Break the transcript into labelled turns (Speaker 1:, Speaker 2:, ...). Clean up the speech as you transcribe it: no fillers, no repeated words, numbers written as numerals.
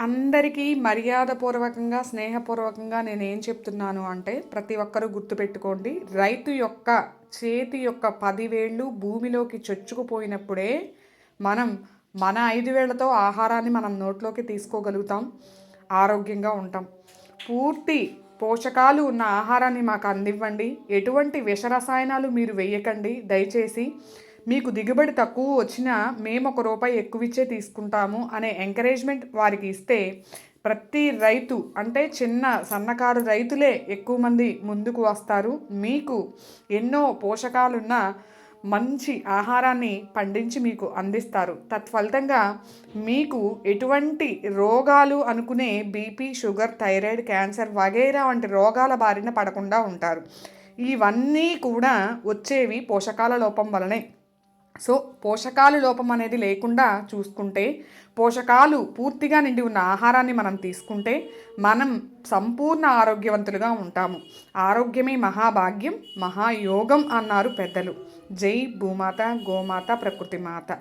Speaker 1: అందరికీ మర్యాదపూర్వకంగా, స్నేహపూర్వకంగా నేనేం చెప్తున్నాను అంటే, ప్రతి ఒక్కరూ గుర్తుపెట్టుకోండి. రైతు యొక్క చేతి యొక్క 10 వేళ్ళు భూమిలోకి చొచ్చుకుపోయినప్పుడే మనం మన 5 వేళ్ళతో ఆహారాన్ని మనం నోట్లోకి తీసుకోగలుగుతాం. ఆరోగ్యంగా ఉంటాం. పూర్తి పోషకాలు ఉన్న ఆహారాన్ని మాకు అందివ్వండి. ఎటువంటి విష రసాయనాలు మీరు వేయకండి దయచేసి. మీకు దిగుబడి తక్కువ వచ్చినా మేము ₹1 ఎక్కువిచ్చే తీసుకుంటాము అనే ఎంకరేజ్మెంట్ వారికి ఇస్తే, ప్రతి రైతు అంటే చిన్న సన్నకారు రైతులే ఎక్కువ మంది ముందుకు వస్తారు. మీకు ఎన్నో పోషకాలున్న మంచి ఆహారాన్ని పండించి మీకు అందిస్తారు. తత్ఫలితంగా మీకు ఎటువంటి రోగాలు అనుకునే బీపీ, షుగర్, థైరాయిడ్, క్యాన్సర్ వగైరా వంటి రోగాల బారిన పడకుండా ఉంటారు. ఇవన్నీ కూడా వచ్చేవి పోషకాల లోపం వలనే. సో పోషకాలు లోపం అనేది లేకుండా చూసుకుంటే, పోషకాలు పూర్తిగా నిండి ఉన్న ఆహారాన్ని మనం తీసుకుంటే మనం సంపూర్ణ ఆరోగ్యవంతులుగా ఉంటాము. ఆరోగ్యమే మహాభాగ్యం, మహాయోగం అన్నారు పెద్దలు. జై భూమాత, గోమాత, ప్రకృతి మాత.